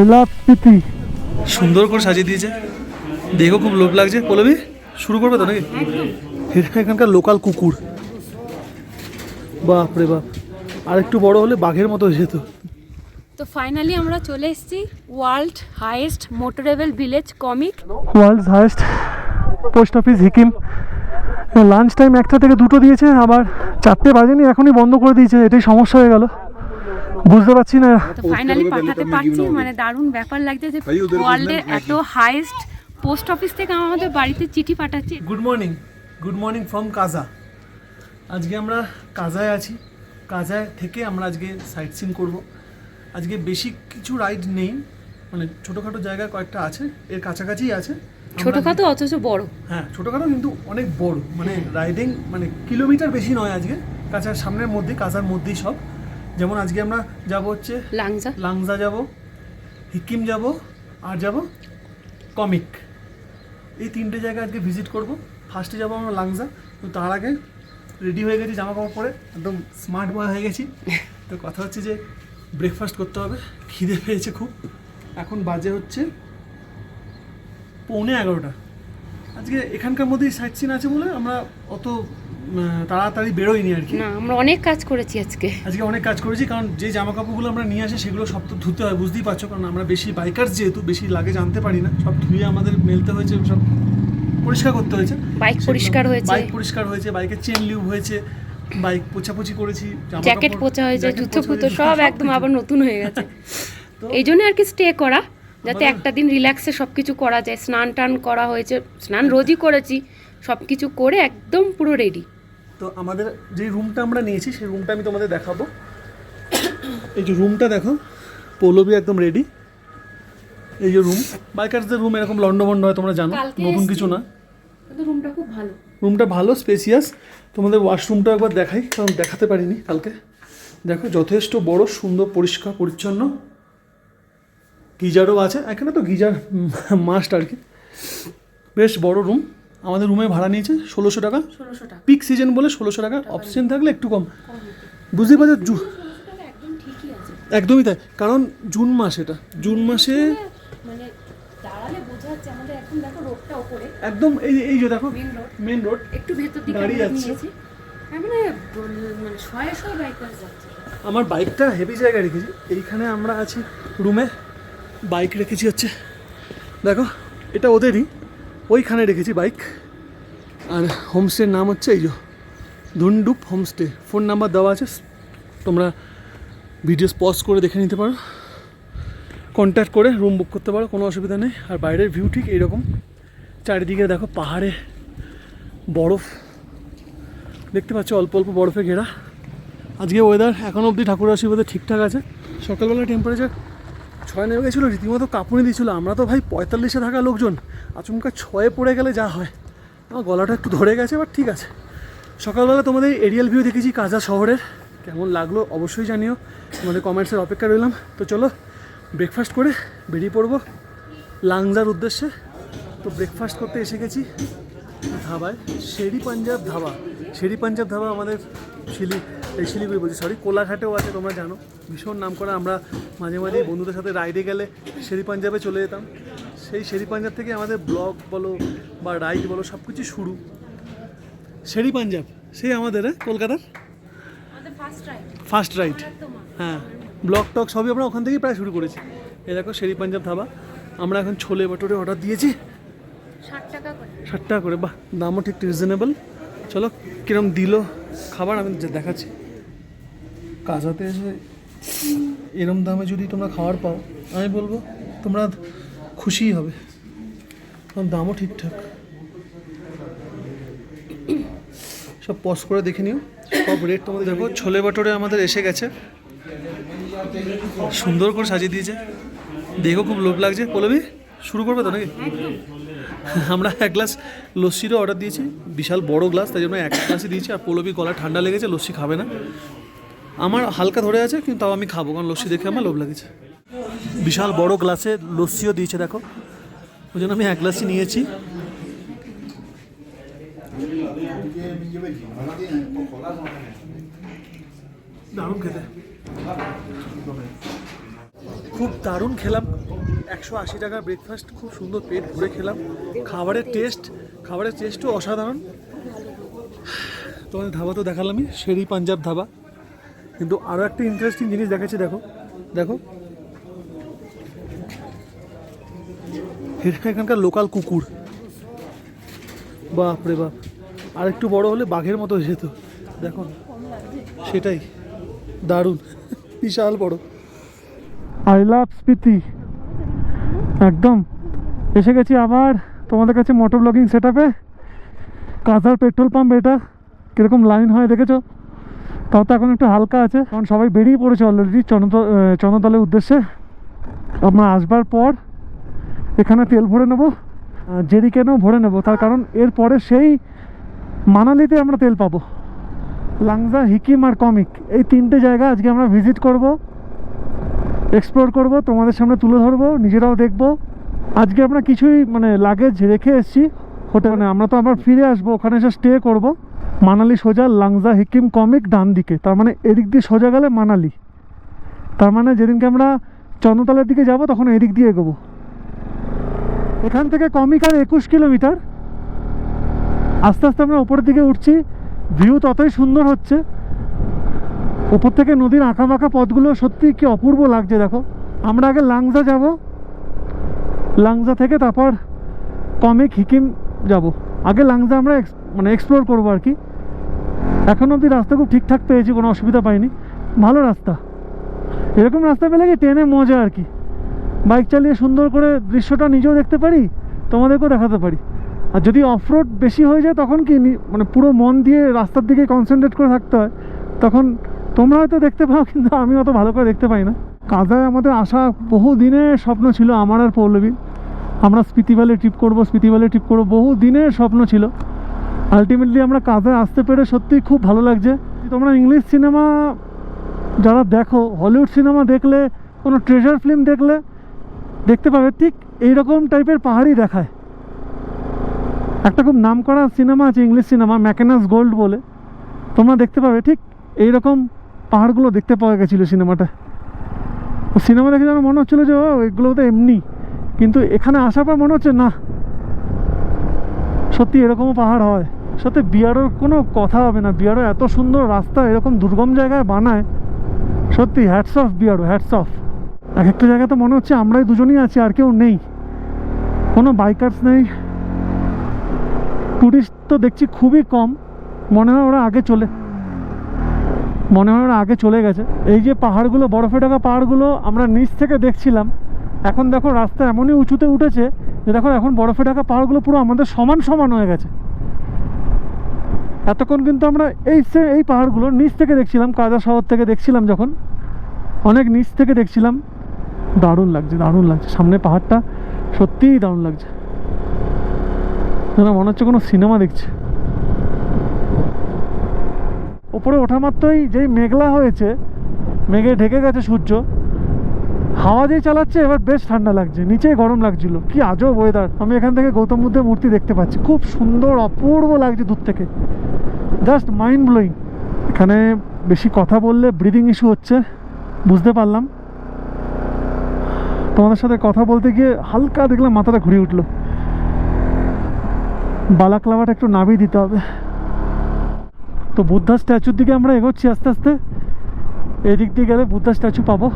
তেলাপিতি সুন্দর করে সাজিয়ে দিয়েছে, দেখো খুব লোভ লাগছে। পল্লবী শুরু করবে তো নাকি? এটা এখানকার লোকাল কুকুর, বাপ রে বাপ, আর একটু বড় হলে বাঘের মতো হয়ে যেত। তো ফাইনালি আমরা চলে এসেছি world highest motorable village Komic. World highest post office Hikkim. Lunch time 1টা থেকে 2টো দিয়েছে, আবার 4টে বাজেনি, এখনই বন্ধ করে দিয়েছে। এটাই সমস্যা হয়ে গেল, বুঝতে পারছি না। তো ফাইনালি পাঠাতে পারছি, মানে দারুণ ব্যাপার লাগছে যে ওয়ার্ল্ডের এত হাইয়েস্ট পোস্ট অফিস থেকে আমাদের বাড়িতে চিঠি পাঠাচ্ছে। গুড মর্নিং ফ্রম কাজা। আজকে আমরা কাজায় আছি, কাজায় থেকে আমরা আজকে সাইট সিন করবো। আজকে বেশি কিছু রাইড নেই, মানে ছোটোখাটো জায়গা কয়েকটা আছে, এর কাছাকাছিই আছে। ছোটখাটো অথচ বড়। হ্যাঁ ছোটোখাটো কিন্তু অনেক বড়, মানে রাইডিং মানে কিলোমিটার বেশি নয় আজকে, কাছার সামনের মধ্যে, কাজার মধ্যেই সব। যেমন আজকে আমরা যাব হচ্ছে লাংজা যাব, হিকিম যাব, আর যাব কমিক। এই 3টে জায়গা আজকে ভিজিট করব। ফার্স্টে যাবো আমরা লাংজা। তো তার আগে রেডি হয়ে গেছি, জামা কাপড় পরে একদম স্মার্ট বয় হয়ে গেছি। তো কথা হচ্ছে যে ব্রেকফাস্ট করতে হবে, খিদে পেয়েছে খুব। এখন বাজে হচ্ছে 11:45। আজকে এখানকার মধ্যেই সাইট সিন আছে বলে আমরা অত তাড়াতাড়ি বেরোইনি আর কি। না, আমরা অনেক কাজ করেছি আজকে অনেক কাজ করেছি, কারণ যে জামা কাপড়গুলো আমরা নিয়ে আসি সেগুলো সব তো ধুতে হয়, বুঝতেই পারছো। কারণ আমরা বেশি বাইকার্স, যেহেতু বেশি লাগে জানতে পারি না, সব ধুয়ে আমাদের মেলতে হয়েছে, সব পরিষ্কার করতে হয়েছে। বাইক পরিষ্কার হয়েছে, বাইকের চেন লিউব হয়েছে, বাইক পোছাপুছি করেছি, জ্যাকেট পোছা হয়েছে, জুতো ফুতো সব একদম আবার নতুন হয়ে গেছে। এই জন্য আর কি স্টে করা, যাতে একটা দিন রিল্যাক্সে সব কিছু করা যায়। স্নান টান করা হয়েছে, স্নান রোজই করেছি, সব কিছু করে একদম পুরো রেডি। তো আমাদের যে রুমটা আমরা নিয়েছি সেই রুমটা আমি তোমাদের দেখাবো। এই যে রুমটা দেখো, পল্লবী একদম রেডি। এই যে রুম, বাইকার্সদের রুম এরকম লন্ডভন্ড হয়, তোমরা জানো, নতুন কিছু না। কিন্তু রুমটা খুব ভালো, রুমটা ভালো, স্পেসিয়াস। তোমাদের ওয়াশরুমটা একবার দেখাই, কারণ দেখাতে পারিনি কালকে। দেখো যথেষ্ট বড়, সুন্দর, পরিষ্কার পরিচ্ছন্ন। গিজারও আছে এখানে, তো গিজার মাস্ট আর কি। বেশ বড় রুম। আমাদের রুমে ভাড়া নিয়েছে 1600 টাকা। পিক সিজন বলে 1600 টাকা, অপশন থাকলে একটু কম। বুঝতেই পারছো, একদমই তাই, কারণ জুন মাস, এটা জুন মাসে একদম এই যে দেখো মেন রোড, একটু ভেতর দিকে গাড়ি যাচ্ছে। মানে শয়ে বাইকার যাচ্ছে। আমার বাইকটা হেভি জায়গায় রেখেছি, এইখানে আমরা আছি রুমে। বাইক রেখেছি হচ্ছে, দেখো এটা ওদেরই, ওইখানে রেখেছি বাইক। আর হোমস্টের নাম হচ্ছে এই যে ধুনডুপ হোমস্টে। ফোন নাম্বার দেওয়া আছে, তোমরা ভিডিওস পজ করে দেখে নিতে পারো, কন্ট্যাক্ট করে রুম বুক করতে পারো, কোনো অসুবিধা নেই। আর বাইরের ভিউ ঠিক এইরকম, চারিদিকে দেখো পাহাড়ে বরফ দেখতে পাচ্ছ, অল্প অল্প বরফে ঘেরা। আজকে ওয়েদার এখনও অবধি ঠাকুর আশীর্বাদে ঠিকঠাক আছে। সকালবেলা টেম্পারেচার 6 নেমে গেছিলো, রীতিমতো কাঁপুনি দিয়েছিলো। আমরা তো ভাই 45-এ থাকা লোকজন, আচমকা 6-এ পড়ে গেলে যা হয়। আমার গলাটা একটু ধরে গেছে, বাট ঠিক আছে। সকালবেলা তোমাদের এরিয়াল ভিউ দেখেছি কাজা শহরের, কেমন লাগলো অবশ্যই জানিও, তোমাদের কমেন্টসের অপেক্ষা রইলাম। তো চলো ব্রেকফাস্ট করে বেরিয়ে পড়বো লাংজার উদ্দেশ্যে। তো ব্রেকফাস্ট করতে এসে গেছি ধাবায়, শেরি পাঞ্জাব ধাবা। আমাদের শিলিগুড়ি বলছি, সরি, কোলাঘাটেও আছে, তোমরা জানো, ভীষণ নাম করা। আমরা মাঝে মাঝে বন্ধুদের সাথে রাইডে গেলে শেরি পাঞ্জাবে চলে যেতাম। সেই শেরি পাঞ্জাব থেকে আমাদের ব্লগ বলো বা রাইড বলো সব কিছু শুরু। শেরি পাঞ্জাব সেই আমাদের কলকাতার ফার্স্ট রাইড। হ্যাঁ, ব্লগ টক সবই আমরা ওখান থেকেই প্রায় শুরু করেছি। এই দেখো শেরি পাঞ্জাব ধাবা। আমরা এখন ছোলে বাটোরে অর্ডার দিয়েছি 60 টাকা করে। বাহ, দামও ঠিক রিজনেবল। চলো কিরম দিল খাবার আমি দেখাচ্ছি। কাজাতে এসে এরম দামে যদি তোমরা খাবার পাও, আমি বলবো তোমরা খুশিই হবে, কারণ দামও ঠিকঠাক। সব পজ করে দেখে নিও, সব রেট তোমাদের। দেখো ছোলে বাটোরে আমাদের এসে গেছে, সুন্দর করে সাজিয়ে দিয়েছে, দেখো খুব লোভ লাগছে। পল্লবী শুরু করবে তো নাকি? আমরা 1 গ্লাস লস্যিরও অর্ডার দিয়েছি, বিশাল বড় গ্লাস, তাই জন্য 1 গ্লাসই দিয়েছি। আর পল্লবী গলা ঠান্ডা লেগেছে, লস্যি খাবে না। আমার হালকা ধরে আছে, কিন্তু তাও আমি খাবো, কারণ লস্যি দেখে আমার লোভ লেগেছে। বিশাল বড় গ্লাসে লস্যিও দিয়েছে দেখো, ওই জন্য আমি 1 গ্লাসই নিয়েছি। দারুণ খেতে, খুব দারুণ খেলাম। 180 টাকার ব্রেকফাস্ট, খুব সুন্দর, পেট ভরে খেলাম। খাবারের টেস্টও অসাধারণ। তোমাদের ধাবা তো দেখালামই, শেরি পাঞ্জাব ধাবা। কিন্তু আরও একটা ইন্টারেস্টিং জিনিস দেখাচ্ছি, দেখো দেখো, এটা এখানকার লোকাল কুকুর। বাপ রে বাপ, আর একটু বড় হলে বাঘের মতো হয়ে যেত, দেখো না, সেটাই দারুণ, বিশাল বড়। আই লাভ স্পিতি, একদম এসে গেছি আবার তোমাদের কাছে মোটর ব্লগিং সেট আপে। কাঁথার পেট্রোল পাম্প, এটা কীরকম লাইন হয় দেখেছো? তাও তো এখন একটু হালকা আছে, কারণ সবাই বেরিয়ে পড়েছে অলরেডি চন্দ্রতলের উদ্দেশ্যে। আমরা আসবার পর এখানে তেল ভরে নেবো, জেরিকেনও ভরে নেবো, তার কারণ এরপরে সেই মানালিতে আমরা তেল পাবো। লাংজা, হিকিম আর কমিক, এই 3টে জায়গা আজকে আমরা ভিজিট করব, এক্সপ্লোর করব, তোমাদের সামনে তুলে ধরবো, নিজেরাও দেখবো। আজকে আমরা কিছুই লাগেজ রেখে এসেছি হোটেলে, আমরা তো আবার ফিরে আসবো, ওখানে এসে স্টে করব। মানালি সোজা, লাংজা, হিকিম, কমিক ডান দিকে, তার মানে এদিক দিয়ে সোজা গেলে মানালি। তার মানে যেদিনকে আমরা চন্দ্রতলার দিকে যাব তখন এদিক দিয়ে এগোবো। এখান থেকে কমিক আর 21 কিলোমিটার। আস্তে আস্তে আমরা উপরের দিকে উঠছি, ভিউ ততই সুন্দর হচ্ছে। উপর থেকে নদীর আঁকা বাঁকা পথগুলো সত্যি কি অপূর্ব লাগছে, দেখো। আমরা আগে লাংজা যাব, লাংজা থেকে তারপর কমিক, হিকিম যাব। আগে লাংজা আমরা এক্সপ্লোর করবো আর কি। এখন অবধি রাস্তা খুব ঠিকঠাক পেয়েছি, কোনো অসুবিধা পাইনি, ভালো রাস্তা। এরকম রাস্তা পেলে কি ট্রেনে মজা আর কি, বাইক চালিয়ে সুন্দর করে দৃশ্যটা নিজেও দেখতে পারি, তোমাদেরকেও দেখাতে পারি। আর যদি অফরোড বেশি হয়ে যায় তখন কি পুরো মন দিয়ে রাস্তার দিকে কনসেন্ট্রেট করে থাকতে হয়, তখন তোমরা হয়তো দেখতে পাও, কিন্তু আমি অত ভালো করে দেখতে পাই না। কাজায় আমাদের আসা বহু দিনের স্বপ্ন ছিল, আমার আর পৌলবী। আমরা স্পিতি ভ্যালি ট্রিপ করবো, বহু দিনের স্বপ্ন ছিল। আলটিমেটলি আমরা কাজায় আসতে পেরে সত্যিই খুব ভালো লাগছে। তোমরা ইংলিশ সিনেমা যারা দেখো, হলিউড সিনেমা দেখলে, কোনো ট্রেজার ফিল্ম দেখলে দেখতে পাবে ঠিক এইরকম টাইপের পাহাড়ই দেখায়। একটা খুব নাম করা সিনেমা আছে, ইংলিশ সিনেমা, ম্যাকেনাস গোল্ড বলে, তোমরা দেখতে পাবে ঠিক এইরকম পাহাড়গুলো দেখতে পাওয়া গেছিলো সিনেমাটা। সিনেমা দেখে যেন মনে হচ্ছিলো যে এগুলো তো এমনি, কিন্তু এখানে আসার পর মনে হচ্ছে না, সত্যি এরকমও পাহাড় হয়। সত্যি বিহারের কোনো কথা হবে না, বিহারে এত সুন্দর রাস্তা এরকম দুর্গম জায়গায় বানায়, সত্যি hats off Bihar, hats off. এক একটা জায়গায় তো মনে হচ্ছে আমরাই দুজনই আছি, আর কেউ নেই, কোনো বাইকার্স নেই, টুরিস্ট তো দেখছি খুবই কম। মনে হয় ওরা আগে চলে গেছে। এই যে পাহাড়গুলো, বরফে ঢাকা পাহাড়গুলো আমরা নিচ থেকে দেখছিলাম, এখন দেখো রাস্তা এমনই উঁচুতে উঠেছে যে দেখো এখন বরফে ঢাকা পাহাড়গুলো পুরো আমাদের সমান সমান হয়ে গেছে। এতক্ষণ কিন্তু আমরা এই পাহাড়গুলো নিচ থেকে দেখছিলাম, কাজা শহর থেকে দেখছিলাম, যখন অনেক নিচ থেকে দেখছিলাম। দারুণ লাগছে সামনে পাহাড়টা, সত্যিই দারুণ লাগছে, যেন মনে হচ্ছে কোনো সিনেমা দেখছে। উপরে ওঠা মাত্রই যেই মেঘলা হয়েছে, মেঘে ঢেকে গেছে সূর্য, হাওয়া দিয়ে চালাচ্ছে, এবার বেশ ঠান্ডা লাগছে, নিচে গরম লাগছিল। কি আজব ওয়েদার। আমি এখান থেকে গৌতম বুদ্ধের মূর্তি দেখতে পাচ্ছি, খুব সুন্দর, অপূর্ব লাগছে দূর থেকে, জাস্ট মাইন্ড ব্লোয়িং। এখানে বেশি কথা বললে ব্রিদিং ইস্যু হচ্ছে, বুঝতে পারলাম। তোমাদের সাথে কথা বলতে গিয়ে হালকা দেখলাম মাথাটা ঘুরিয়ে উঠলো। বালাক্লাভাটা একটু নামিয়ে দিতে হবে। তো বুদ্ধা স্ট্যাচুর দিকে আমরা এগোচ্ছি আস্তে আস্তে, এদিক দিয়ে গেলে বুদ্ধা স্ট্যাচু পাবো।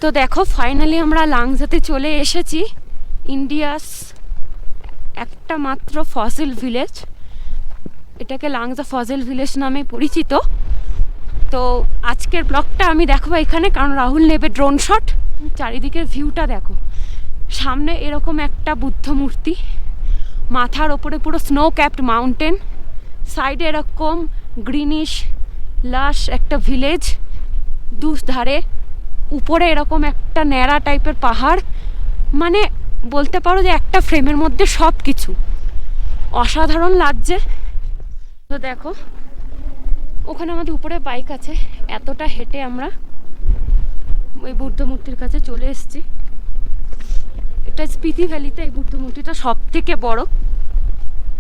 তো দেখো ফাইনালি আমরা লাংজাতে চলে এসেছি, ইন্ডিয়াস একটা মাত্র ফসিল ভিলেজ। এটাকে লাংজা ফসিল ভিলেজ নামে পরিচিত। তো আজকের ব্লগটা আমি দেখাবো এখানে, কারণ রাহুল নেবে ড্রোন শট। চারিদিকের ভিউটা দেখো, সামনে এরকম একটা বুদ্ধ মূর্তি, মাথার ওপরে পুরো স্নো ক্যাপড মাউন্টেন, সাইডে এরকম গ্রিনিশ লাশ একটা ভিলেজ, দুধারে উপরে এরকম একটা ন্যাড়া টাইপের পাহাড়। মানে বলতে পারো যে একটা ফ্রেমের মধ্যে সব কিছু, অসাধারণ লাগছে। তো দেখো ওখানে আমাদের উপরে বাইক আছে, এতটা হেঁটে আমরা ওই বুদ্ধ মূর্তির কাছে চলে এসেছি। এটা স্পিতি ভ্যালিতে এই বুদ্ধ মূর্তিটা সব থেকে বড়।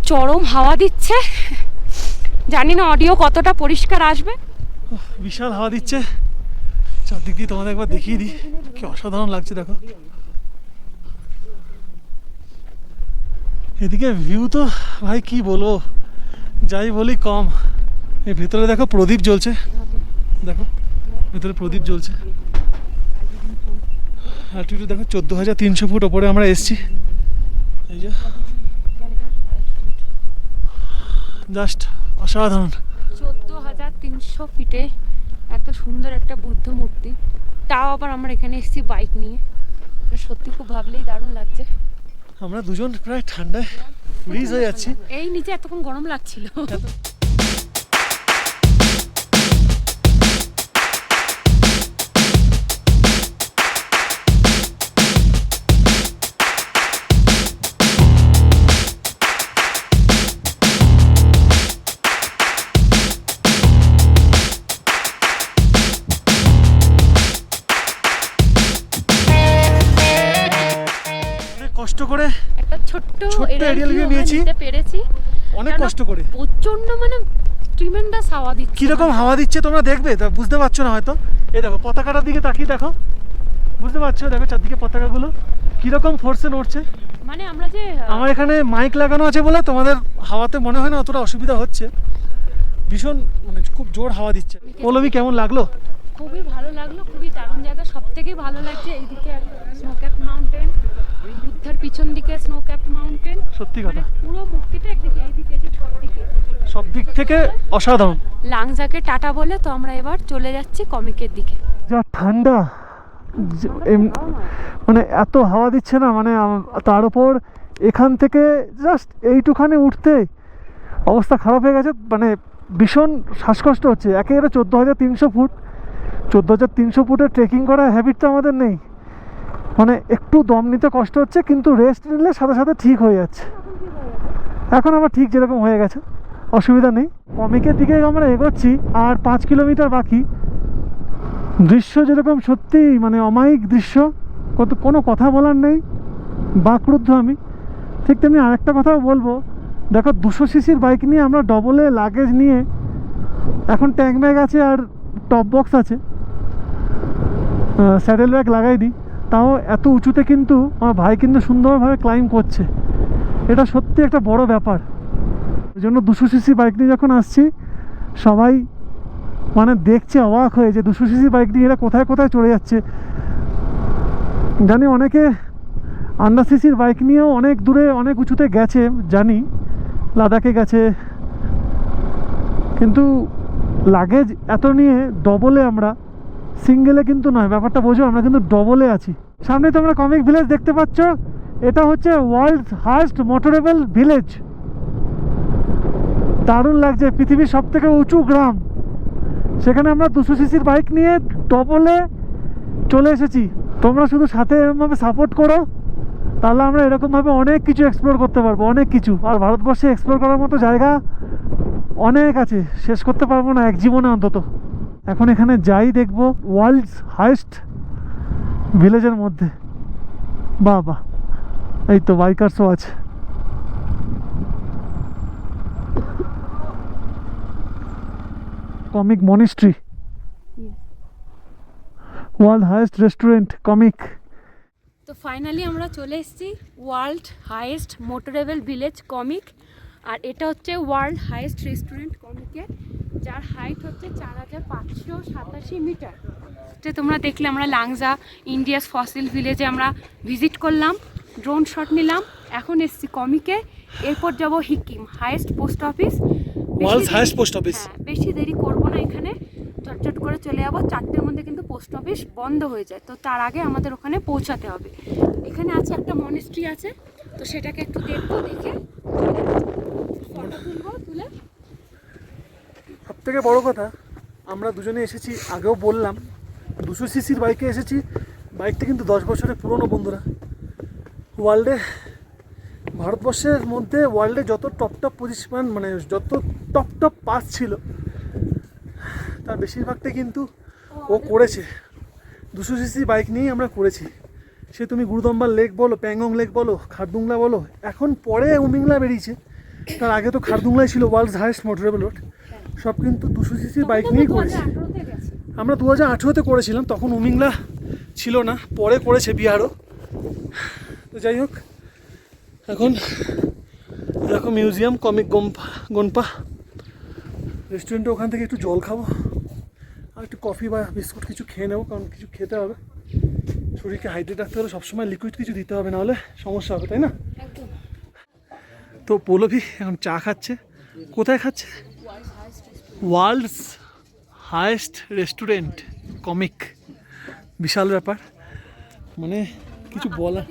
চরম হাওয়া দিচ্ছে, জানি না অডিও কতটা পরিষ্কার আসবে। বিশাল হাওয়া দিচ্ছে, চারদিক দিয়ে তোমাদের একবার দেখিয়ে দিই, কি অসাধারণ লাগছে দেখো। এদিকে ভিউ তো ভাই কি বলবো, যাই বলি কম। এই ভেতরে দেখো প্রদীপ জ্বলছে, দেখো ভেতরে প্রদীপ জ্বলছে। অ্যালটিটিউড দেখো 14,300 ফুট ওপরে আমরা এসছি। এই যে জাস্ট অসাধারণ। 14,300 ফিটে এত সুন্দর একটা বুদ্ধ মূর্তি, তাও আবার আমরা এখানে এসেছি বাইক নিয়ে। সত্যি খুব ভাবলেই দারুণ লাগছে। আমরা দুজন প্রায় ঠান্ডায় ফ্রিজ হয়ে যাচ্ছি। এই নিচে এতক্ষণ গরম লাগছিল। কষ্ট করে একটা ছোট্ট এরিয়াল ভিউ নিয়েছি, নিতে পেরেছি অনেক কষ্ট করে। প্রচন্ড মানে ট্রিমেন্ডাস হাওয়া দিচ্ছে। কিরকম হাওয়া দিচ্ছে তোমরা দেখবে, তা বুঝতে পারছো না হয়তো। এই দেখো পতাকাটার দিকে তাকিয়ে দেখো, বুঝতে পারছো? দেখো চারদিকে পতাকাগুলো কিরকম ফোর্সে নড়ছে। মানে আমরা যে আমার এখানে মাইক লাগানো আছে বলে তোমাদের হাওয়াতে মনে হয় না অতটা অসুবিধা হচ্ছে। ভীষণ মানে খুব জোর হাওয়া দিচ্ছে। পল্লবী কেমন লাগলো? খুবই ভালো লাগলো, খুবই দারুণ জায়গা। সব থেকে ভালো লাগছে এইদিকে স্নোক্যাপ মাউন্টেন, বুদ্ধার পিছন দিকে স্নোক্যাপ মাউন্টেন। সত্যি কথা, পুরো মূর্তিটা একদিকে, এইদিকে যে সব দিক থেকে অসাধারণ। লাংজাকে টাটা বলে তো আমরা এবার চলে যাচ্ছি কমিকের দিকে। যা ঠান্ডা, মানে এত হাওয়া দিচ্ছে না, মানে তার উপর এখান থেকে জাস্ট এইটুখানি উঠতে অবস্থা খারাপ হয়ে গেছে। মানে ভীষণ শ্বাসকষ্ট হচ্ছে। একে এটা 14,300 ফুট, 14,300 ফুটে ট্রেকিং করার হ্যাবিট তো আমাদের নেই। মানে একটু দম নিতে কষ্ট হচ্ছে, কিন্তু রেস্ট নিলে সাথে সাথে ঠিক হয়ে যাচ্ছে। এখন আবার ঠিক যেরকম হয়ে গেছে, অসুবিধা নেই। কমিকের দিকে আমরা এগোচ্ছি, আর 5 কিলোমিটার বাকি। দৃশ্য যেরকম সত্যি মানে অমায়িক দৃশ্য, কোনো কথা বলার নেই, বাকরুদ্ধ আমি। ঠিক তেমনি আরেকটা কথাও বলবো, দেখো 200 সিসির বাইক নিয়ে আমরা ডবলে লাগেজ নিয়ে, এখন ট্যাঙ্ক ব্যাগ আছে আর টপ বক্স আছে, স্যাডেল ব্যাগ লাগাইনি, তাও এত উঁচুতে কিন্তু আমার ভাই কিন্তু সুন্দরভাবে ক্লাইম্ব করছে। এটা সত্যি একটা বড় ব্যাপার। ওই জন্য 200 সিসি বাইক নিয়ে যখন আসছি, সবাই মানে দেখছে অবাক হয়ে, যে 200 সিসি বাইক নিয়ে এরা কোথায় কোথায় চলে যাচ্ছে। জানি অনেকে আন্ডার সিসির বাইক নিয়েও অনেক দূরে অনেক উঁচুতে গেছে, জানি লাদাখে গেছে, কিন্তু লাগেজ এত নিয়ে ডবলে, আমরা সিঙ্গেলে কিন্তু নয়, ব্যাপারটা বোঝো, আমরা কিন্তু ডবলে আছি। সামনে তোমরা কমিক ভিলেজ দেখতে পাচ্ছ, এটা হচ্ছে ওয়ার্ল্ড হাইয়েস্ট মোটরেবল ভিলেজ। দারুণ লাগছে, পৃথিবীর সব থেকে উঁচু গ্রাম, সেখানে আমরা 200 সিসির বাইক নিয়ে ডবলে চলে এসেছি। তোমরা শুধু সাথে এরকমভাবে সাপোর্ট করো, তাহলে আমরা এরকমভাবে অনেক কিছু এক্সপ্লোর করতে পারবো, অনেক কিছু। আর ভারতবর্ষে এক্সপ্লোর করার মতো জায়গা অনেক আছে, শেষ করতে পারবো না এক জীবনে অন্তত। এখন এখানে যাই দেখবো ওয়ার্ল্ড হাইয়েস্ট ভিলেজের মধ্যে। বাহ বাহ, এই তো বাইকার্সও আছে। Komic monastery, world highest restaurant Komic. তো ফাইনালি আমরা চলে এসেছি world highest motorable village Komic. আর এটা হচ্ছে ওয়ার্ল্ড হাইয়েস্ট রেস্টুরেন্ট কমিকে, যার হাইট হচ্ছে 4,587 মিটার। যে তোমরা দেখলে আমরা লাংজা ইন্ডিয়াস ফসিল ভিলেজে আমরা ভিজিট করলাম, ড্রোন শট নিলাম। এখন এসছি কমিকে, এরপর যাব Hikkim highest post office, world highest post office. বেশি দেরি করবো না, এখানে চটচট করে চলে যাবো। 4টের মধ্যে কিন্তু পোস্ট অফিস বন্ধ হয়ে যায়, তো তার আগে আমাদের ওখানে পৌঁছাতে হবে। এখানে আছে একটা মনেস্ট্রি আছে, তো সেটাকে একটু দেখবো, দেখে ফটো তুলবো, তুলে। সব থেকে বড় কথা, আমরা দুজনে এসেছি, আগেও বললাম 200 সিসির বাইকে এসেছি। বাইকটা কিন্তু 10 বছরের পুরনো বন্ধুরা। ওয়ার্ল্ডে, ভারতবর্ষের মধ্যে ওয়ার্ল্ডে যত টপ পজিশন, মানে যত টপ পাস ছিল, তার বেশিরভাগটাই কিন্তু ও করেছে 200 সিসি বাইক নিয়েই আমরা করেছি। সে তুমি গুরুদম্বার লেক বলো, প্যাংগং লেক বলো, খারদুংলা বলো, এখন পরে উমিংলা বেরিয়েছে, তার আগে তো খারদুংলাই ছিল ওয়ার্ল্ডস হাইয়েস্ট মোটরেবল রোড। সব কিন্তু 200 সিসির বাইক নিয়েই করেছি। আমরা 2018-তে করেছিলাম, তখন উমিংলা ছিল না, পরে করেছে বিহারও। তো যাই হোক, এখন দেখো মিউজিয়াম কমিক গনপা রেস্টুরেন্টে, ওখান থেকে একটু জল খাবো আর একটু কফি বা বিস্কুট কিছু খেয়ে নেবো, কারণ কিছু খেতে হবে, শরীরকে হাইড্রেট রাখতে হলে সবসময় লিকুইড কিছু দিতে হবে, নাহলে সমস্যা হবে, তাই না? তো পৌলভি এখন চা খাচ্ছে। কোথায় খাচ্ছে? ওয়ার্ল্ডস হায়েস্ট রেস্টুরেন্ট কমিক, বিশাল ব্যাপার, মানে কিছু বলা।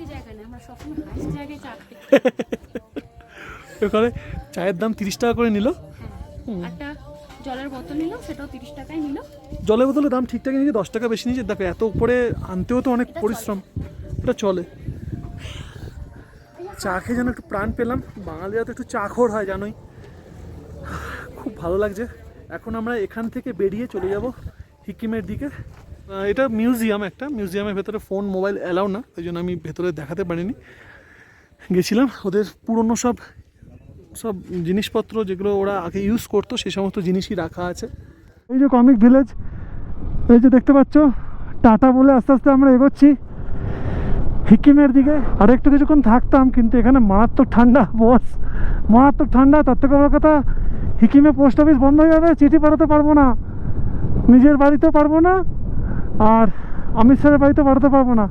ওখানে চায়ের দাম 30 টাকা করে নিল, একটা জলের বোতল নিল, সেটাও 30 টাকায় নিল। জলের বোতলের দাম ঠিকঠাক নিয়েছে, 10 টাকা বেশি নিয়েছে। দেখো এত উপরে আনতেও তো অনেক পরিশ্রম, এটা চলে। চা খেয়ে যেন একটু প্রাণ পেলাম, বাঙালিরা তো একটু চাখোর হয় জানোই, খুব ভালো লাগছে। এখন আমরা এখান থেকে বেরিয়ে চলে যাব সিকিমের দিকে। এটা মিউজিয়াম, একটা মিউজিয়ামের ভেতরে ফোন মোবাইল অ্যালাউ না, ওই জন্য আমি ভেতরে দেখাতে পারিনি। গেছিলাম, ওদের পুরনো সব জিনিসপত্র যেগুলো ওরা আগে ইউজ করতো সেই সমস্ত জিনিসই রাখা আছে। এই যে কমিক ভিলেজ, এই যে দেখতে পাচ্ছ, টাটা বলে আস্তে আস্তে আমরা এগোচ্ছি সিকিমের দিকে। আর একটু কিছুক্ষণ থাকতাম, কিন্তু এখানে মারাত্মক ঠান্ডা বস, মারাত্মক ঠান্ডা। তার থেকে বড় কথা, সিকিমে পোস্ট অফিস বন্ধ হয়ে যাবে, চিঠি পাঠাতে পারবো না, নিজের বাড়িতেও পারবো না, আর অমিত স্যারের বাড়িতেও পাঠাতে পারবো না।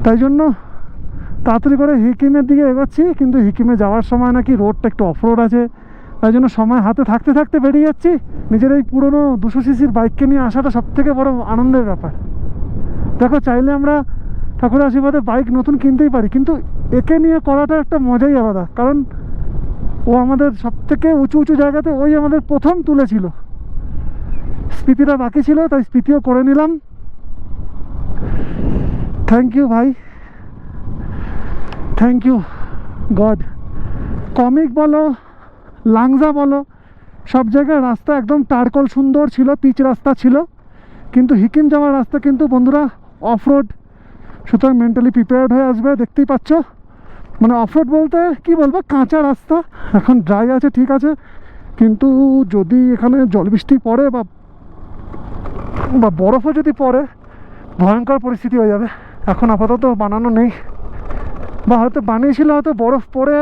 তাই জন্য তাড়াতাড়ি করে সিকিমের দিকে এগোচ্ছি। কিন্তু সিকিমে যাওয়ার সময় নাকি রোডটা একটু অফরোড আছে, তাই জন্য সময় হাতে থাকতে থাকতে বেরিয়ে যাচ্ছি। নিজের এই পুরনো 200 সিসির বাইককে নিয়ে আসাটা সবথেকে বড় আনন্দের ব্যাপার। দেখো, চাইলে আমরা ঠাকুরের আশীর্বাদে বাইক নতুন কিনতেই পারি, কিন্তু একে নিয়ে করাটা একটা মজাই আলাদা। কারণ ও আমাদের সবথেকে উঁচু উঁচু জায়গাতে ওই আমাদের প্রথম তুলেছিল। স্পিতিটা বাকি ছিল, তাই স্পিতিও করে নিলাম। থ্যাংক ইউ ভাই, থ্যাংক ইউ গড। কমিক বলো, লাংজা বলো, সব জায়গায় রাস্তা একদম টারকল সুন্দর ছিল, পিচ রাস্তা ছিল। কিন্তু সিকিম যাওয়ার রাস্তা কিন্তু বন্ধুরা অফরোড, সুতরাং মেন্টালি প্রিপেয়ার্ড হয়ে আসবে। দেখতেই পাচ্ছ, মানে অফরোড বলতে কি বলবো, কাঁচা রাস্তা। এখন ড্রাই আছে ঠিক আছে, কিন্তু যদি এখানে জল বৃষ্টি পড়ে বা বরফও যদি পড়ে, ভয়ঙ্কর পরিস্থিতি হয়ে যাবে। এখন আপাতত বানানো নেই, বা হয়তো বানিয়েছিল, হয়তো বরফ পড়ে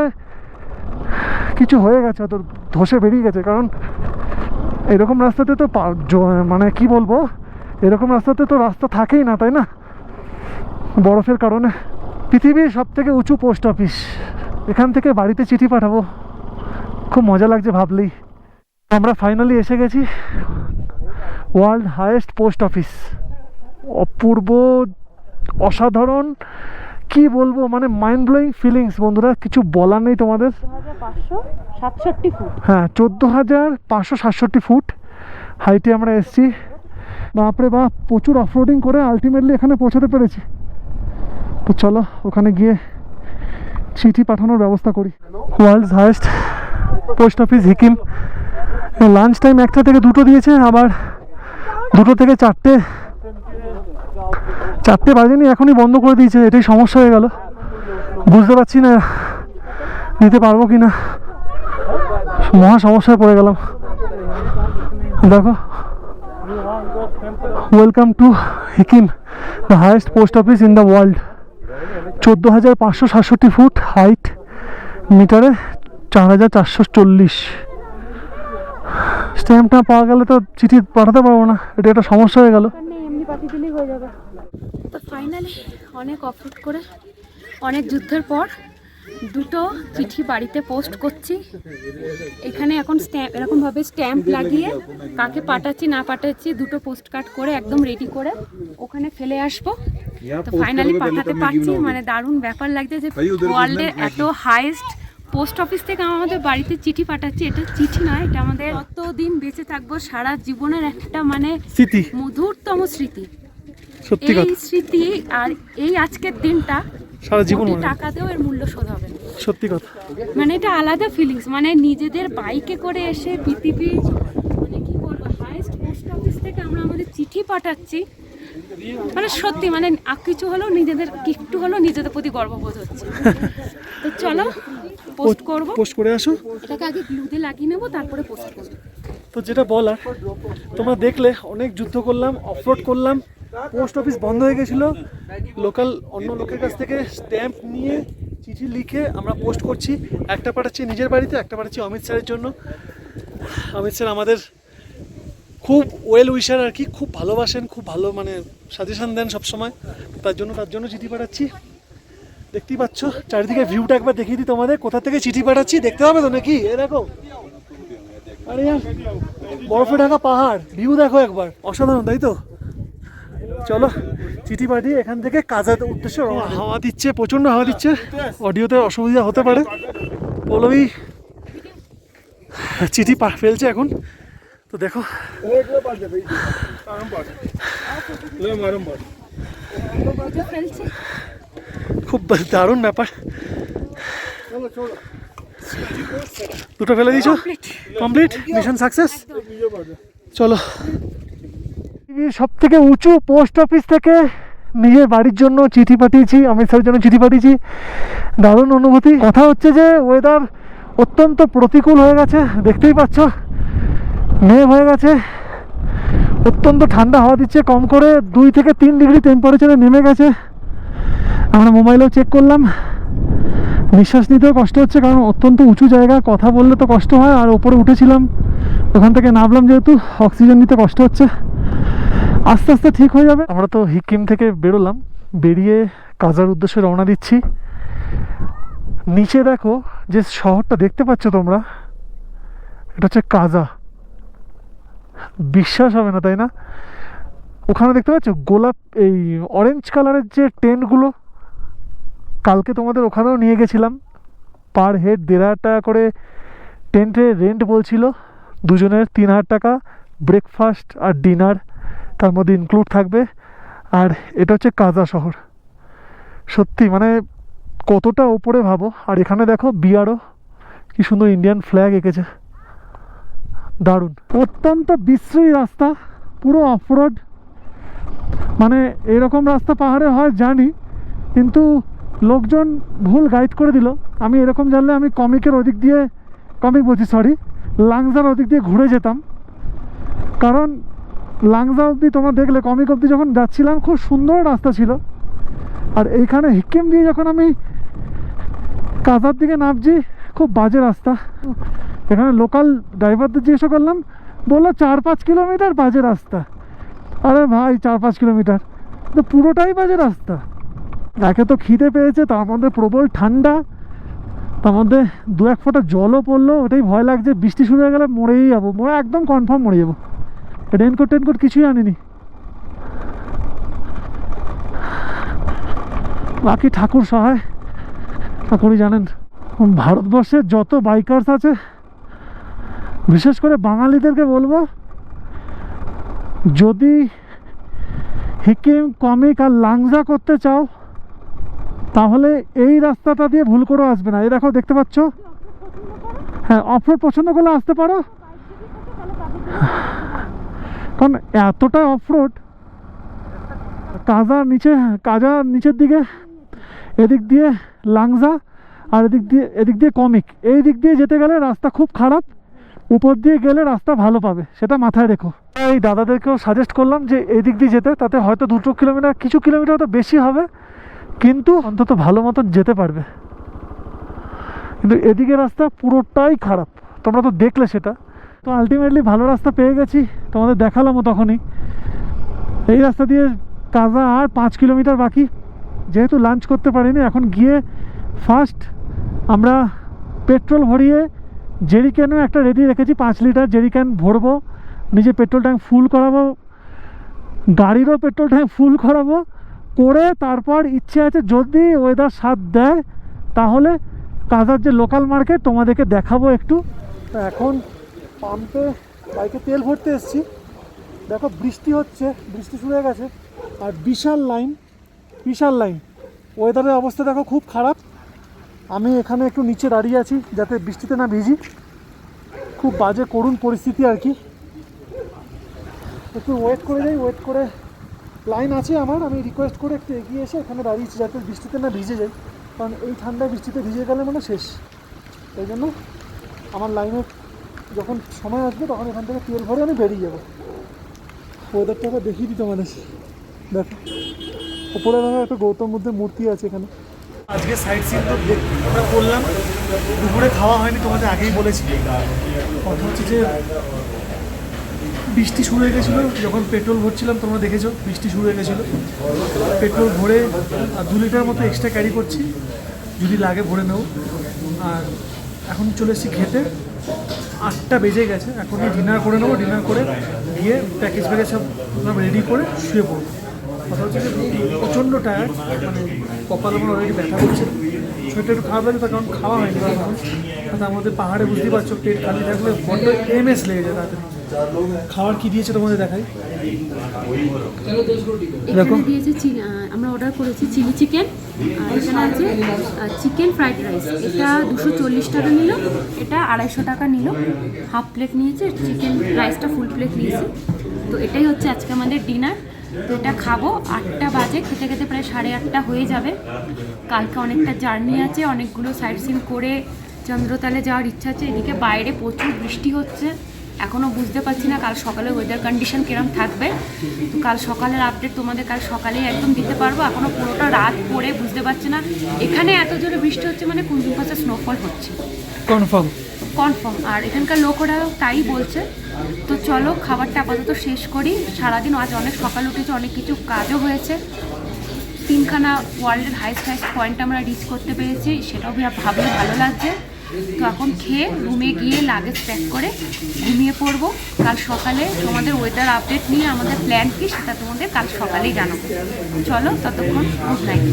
কিছু হয়ে গেছে, হয়তো ধসে বেরিয়ে গেছে। কারণ এরকম রাস্তাতে তো মানে কি বলবো, এরকম রাস্তাতে তো রাস্তা থাকেই না, তাই না, বরফের কারণে। পৃথিবীর সবথেকে উঁচু পোস্ট অফিস, এখান থেকে বাড়িতে চিঠি পাঠাবো, খুব মজা লাগছে ভাবলেই। আমরা ফাইনালি এসে গেছি ওয়ার্ল্ড হাইয়েস্ট পোস্ট অফিস। অপূর্ব, অসাধারণ, কি বলবো, মানে মাইন্ড ব্লোয়িং ফিলিংস বন্ধুরা, কিছু বলার নেই তোমাদের। 14,567 ফুট, হ্যাঁ 14,567 ফুট হাইটে আমরা এসেছি। বাপরে বাপ, প্রচুর অফরোডিং করে আলটিমেটলি এখানে পৌঁছাতে পেরেছি। তো চলো ওখানে গিয়ে চিঠি পাঠানোর ব্যবস্থা করি। Worlds highest post office Sikkim. Lunch time 1টা থেকে 2টো দিয়েছে, আবার 2টো থেকে 4টে বাজেনি, এখনই বন্ধ করে দিয়েছে। এটাই সমস্যা হয়ে গেল, বুঝতে পারছি না নিতে পারবো কি না, মহা সমস্যায় পড়ে গেলাম। দেখো, welcome to Sikkim, the highest post office in the world. 14,567 foot height, মিটারে 4,440। স্ট্যাম্পটা পাওয়া গেলে তো চিঠি পাঠাতে পারবো না, এটা একটা সমস্যা হয়ে গেল। এমনি পাঠিয়ে দিলেই হয়ে যাবে। তো ফাইনালি অনেক অফরোড করে, অনেক যুদ্ধের পর 2টো চিঠি বাড়িতে পোস্ট করছি। এখানে এখন স্ট্যাম্প, এরকমভাবে স্ট্যাম্প লাগিয়ে কাকে পাঠাচ্ছি না পাঠাচ্ছি 2টো পোস্ট কার্ড করে একদম রেডি করে ওখানে ফেলে আসবো। তো ফাইনালি পাঠাতে পারছি, মানে দারুণ ব্যাপার লাগছে যে ওয়ার্ল্ডের এত হাইয়েস্ট পোস্ট অফিস থেকে আমাদের বাড়িতে চিঠি পাঠাচ্ছি। এটা চিঠি নয়, এটা আমাদের কতদিন বেঁচে থাকবো সারা জীবনের একটা মানে স্মৃতি, মধুরতম স্মৃতি। সত্যি এই কথা, স্মৃতি আর এই আজকের দিনটা সারা জীবন কোটি মনে, টাকাতেও এর মূল্য শোধ হবে না। সত্যি কথা। মানে এটা আলাদা ফিলিংস, মানে নিজেদের বাইকে করে এসে পৃথিবীর মানে কি বলবো হাইয়েস্ট পোস্ট অফিস থেকে আমরা আমাদের চিঠি পাঠাচ্ছি। মানে সত্যি, মানে কিছু হলেও নিজেদের, একটু হলেও নিজেদের প্রতি গর্ববোধ হচ্ছে। তো চলো পোস্ট করবো, পোস্ট করে আসো। এটাকে আগে গ্লু দিয়ে লাগিয়ে নেবো, তারপরে পোস্ট করবো। তো যেটা বলার, তোমরা দেখলে অনেক যুদ্ধ করলাম, অফরোড করলাম, পোস্ট অফিস বন্ধ হয়ে গেছিলো, লোকাল অন্য লোকের কাছ থেকে স্ট্যাম্প নিয়ে চিঠি লিখে আমরা পোস্ট করছি। একটা পাঠাচ্ছি নিজের বাড়িতে, একটা পাঠাচ্ছি অমিত স্যারের জন্য। অমিত স্যার আমাদের খুব ওয়েল উইশার আর কি, খুব ভালোবাসেন, খুব ভালো মানে সাজেশন দেন সবসময়। তার জন্য চিঠি পাঠাচ্ছি। দেখতেই পাচ্ছ চারিদিকে ভিউটা একবার দেখিয়ে দিই তোমাদের, কোথা থেকে চিঠি পাঠাচ্ছি দেখতে হবে তো নাকি? এ দেখো, আরে বরফে ঢাকা পাহাড়, ভিউ দেখো একবার, অসাধারণ তাই তো? চলো চিঠি পাঠিয়ে এখান থেকে কাজার উদ্দেশ্যে হাওয়া দিচ্ছে, প্রচণ্ড হাওয়া দিচ্ছে, অডিওতে অসুবিধা হতে পারে। পল্লবী চিঠি ফেলছে এখন, তো দেখো খুব দারুণ ব্যাপার। দুটো ফেলে দিয়েছো, কমপ্লিট, মিশন সাকসেস। চলো, সব থেকে উঁচু পোস্ট অফিস থেকে নিজের বাড়ির জন্য চিঠি পাঠিয়েছি, অমিত স্যারের জন্য চিঠি পাঠিয়েছি। দারুণ অনুভূতি। কথা হচ্ছে যে ওয়েদার অত্যন্ত প্রতিকূল হয়ে গেছে, দেখতেই পাচ্ছ মেঘ হয়ে গেছে, অত্যন্ত ঠান্ডা হাওয়া দিচ্ছে, কম করে 2 থেকে 3 ডিগ্রি টেম্পারেচারে নেমে গেছে। আমরা মোবাইলেও চেক করলাম, নিঃশ্বাস নিতেও কষ্ট হচ্ছে, কারণ অত্যন্ত উঁচু জায়গা, কথা বললে তো কষ্ট হয়। আর ওপরে উঠেছিলাম, ওখান থেকে নামলাম, যেহেতু অক্সিজেন নিতে কষ্ট হচ্ছে। আস্তে আস্তে ঠিক হয়ে যাবে। আমরা তো হিকিম থেকে বেরোলাম, বেরিয়ে কাজার উদ্দেশ্যে রওনা দিচ্ছি। নিচে দেখো যে শহরটা দেখতে পাচ্ছ তোমরা, এটা হচ্ছে কাজা। বিশ্বাস হবে না তাই না? ওখানে দেখতে পাচ্ছ গোলাপ, এই অরেঞ্জ কালারের যে টেন্টগুলো, কালকে তোমাদের ওখানেও নিয়ে গেছিলাম। পার হেড 1,500 টাকা করে টেন্টে রেন্ট বলছিল, দুজনের 3,000 টাকা, ব্রেকফাস্ট আর ডিনার তার মধ্যে ইনক্লুড থাকবে। আর এটা হচ্ছে কাজা শহর। সত্যি মানে কতটা ওপরে ভাবো। আর এখানে দেখো বিআরও, কি সুন্দর ইন্ডিয়ান ফ্ল্যাগ এঁকেছে, দারুণ। অত্যন্ত বিশ্রী রাস্তা, পুরো অফরোড। মানে এরকম রাস্তা পাহাড়ে হয় জানি, কিন্তু লোকজন ভুল গাইড করে দিল। আমি এরকম জানলে আমি লাংজার ওদিক দিয়ে ঘুরে যেতাম। কারণ লাংজা অবধি তোমরা দেখলে, কমিক অবধি যখন যাচ্ছিলাম খুব সুন্দর রাস্তা ছিল। আর এইখানে হিকিম দিয়ে যখন আমি কাজার দিকে নামছি, খুব বাজে রাস্তা। এখানে লোকাল ড্রাইভারদের জিজ্ঞাসা করলাম, বললো 4-5 কিলোমিটার বাজে রাস্তা। আরে ভাই 4-5 কিলোমিটার তো পুরোটাই বাজে রাস্তা। একে তো খিদে পেয়েছে, তার মধ্যে প্রবল ঠান্ডা, তার মধ্যে 2-1 ফোঁটা জলও পড়লো, ওটাই ভয় লাগছে। বৃষ্টি শুরু হয়ে গেলে মরেই যাবো, একদম কনফার্ম মরে যাবো। রেনকোট কিছুই আনিনি। বাকি ঠাকুর সহায়, ঠাকুরই জানেন। ভারতবর্ষের যত বাইকার্স আছে, বিশেষ করে বাঙালিদেরকে বলবো, যদি হিকিম, কমিক আর লাংজা করতে চাও, তাহলে এই রাস্তাটা দিয়ে ভুল করে আসবে না। এই দেখো, দেখতে পাচ্ছ? হ্যাঁ, অফরোড পছন্দ করলে আসতে পারো, কারণ এতটা অফরোড। কাজার নিচের দিকে, এদিক দিয়ে লাংজা, আর এদিক দিয়ে কমিক। এই দিক দিয়ে যেতে গেলে রাস্তা খুব খারাপ, উপর দিয়ে গেলে রাস্তা ভালো পাবে, সেটা মাথায় রেখো। এই দাদাদেরকেও সাজেস্ট করলাম যে এই দিক দিয়ে যেতে, তাতে হয়তো 2 কিলোমিটার, কিছু কিলোমিটার তো বেশি হবে, কিন্তু অন্তত ভালো মতন যেতে পারবে। কিন্তু এদিকে রাস্তা পুরোটাই খারাপ, তোমরা তো দেখলে সেটা। তো আলটিমেটলি ভালো রাস্তা পেয়ে গেছি, তোমাদের দেখালামও তখনই। এই রাস্তা দিয়ে কাজা আর 5 কিলোমিটার বাকি। যেহেতু লাঞ্চ করতে পারিনি, এখন গিয়ে ফার্স্ট আমরা পেট্রোল ভরিয়ে, জেরিক্যানও একটা রেডি রেখেছি, 5 লিটার জেরিক্যান ভরবো, নিজে পেট্রোল ট্যাঙ্ক ফুল করাবো, গাড়িরও পেট্রোল ট্যাঙ্ক ফুল করাবো, করে তারপর ইচ্ছে আছে যদি ওয়েদার সাথ দেয়, তাহলে কাজার যে লোকাল মার্কেট তোমাদেরকে দেখাবো একটু। এখন পাম্পে বাইকে তেল ভরতে এসেছি, দেখো বৃষ্টি হচ্ছে, বৃষ্টি শুরু হয়ে গেছে, আর বিশাল লাইন। ওয়েদারের অবস্থা দেখো খুব খারাপ। আমি এখানে একটু নিচে দাঁড়িয়ে আছি যাতে বৃষ্টিতে না ভিজি, খুব বাজে করুণ পরিস্থিতি আর কি। একটু ওয়েট করে যাই, ওয়েট করে লাইন আছে আমার, আমি রিকোয়েস্ট করে একটু এগিয়ে এসে এখানে দাঁড়িয়েছি যাতে বৃষ্টিতে না ভিজে যাই, কারণ এই ঠান্ডায় বৃষ্টিতে ভিজে গেলে মানে শেষ। এই জন্য আমার লাইনে যখন সময় আসবে তখন এখান থেকে তেল ভরে আমি বেরিয়ে যাবো। ওয়েদারটা আবার দেখিয়ে দিই তোমাদের। দেখো ওপরে দেখো একটা গৌতম বুদ্ধের মূর্তি আছে এখানে। আজকে সাইট সিন তো আমরা করলাম, দুপুরে খাওয়া হয়নি, তোমাদের আগেই বলেছি। কথা হচ্ছে যে বৃষ্টি শুরু হয়ে গেছিলো যখন পেট্রোল ভরছিলাম, তোমরা দেখেছো বৃষ্টি শুরু হয়ে গেছিলো। পেট্রোল ভরে আর 2 লিটার মতো এক্সট্রা ক্যারি করছি, যদি লাগে ভরে নেব। আর এখন চলে এসেছি খেতে, 8টা বেজে গেছে। এখন ডিনার করে নেবো, ডিনার করে গিয়ে প্যাকেজ ব্যাগেজ সব রেডি করে শুয়ে পড়বো। কথা হচ্ছে যে প্রচণ্ড টায়ার্ড, মানে কপাল আমার অলরেডি ব্যথা করছে, শরীরটা একটু খারাপ লাগে, তার কারণ খাওয়া হয়নি তখন। তার মধ্যে পাহাড়ে বুঝতে পারছো পেট খালি থাকলে বড্ড এমএস লেগে যায় তাড়াতাড়ি। খাবার কি দিয়েছে তোমাদের দেখাই, দেখো। এখানে দিয়েছে আমরা অর্ডার করেছি চিলি চিকেন, আর এখানে আছে চিকেন ফ্রাইড রাইস। এটা 240 টাকা নিল, এটা 250 টাকা নিল। হাফ প্লেট নিয়েছে, চিকেন রাইসটা ফুল প্লেট নিয়েছে। তো এটাই হচ্ছে আজকে আমাদের ডিনার। তো এটা খাবো, 8টা বাজে, খেতে খেতে প্রায় 8:30 হয়ে যাবে। কালকে অনেকটা জার্নি আছে, অনেকগুলো সাইট সিন করে চন্দ্রতালে যাওয়ার ইচ্ছা আছে। এদিকে বাইরে প্রচুর বৃষ্টি হচ্ছে, এখনও বুঝতে পারছি না কাল সকালে ওয়েদার কন্ডিশন কিরম থাকবে। তো কাল সকালের আপডেট তোমাদের কাল সকালেই একদম দিতে পারবো। এখনও পুরোটা রাত পরে বুঝতে পারছি না। এখানে এত জোরে বৃষ্টি হচ্ছে মানে কুঞ্জুম পাশে স্নোফল হচ্ছে কনফার্ম। আর এখানকার লোকেরাও তাই বলছে। তো চলো খাবারটা আপাতত শেষ করি। সারাদিন আজ অনেক সকালে উঠেছে, অনেক কিছু কাজও হয়েছে। 3খানা ওয়ার্ল্ডের হাইস্ট পয়েন্ট আমরা রিচ করতে পেরেছি, সেটাও ভাবলে ভালো লাগছে। তো এখন খেয়ে রুমে গিয়ে লাগেজ প্যাক করে ঘুমিয়ে পড়বো। কাল সকালে তোমাদের ওয়েদার আপডেট নিয়ে আমাদের প্ল্যান কি সেটা তোমাদের কাল সকালেই জানাবো। চলো ততক্ষণ গুড নাইট।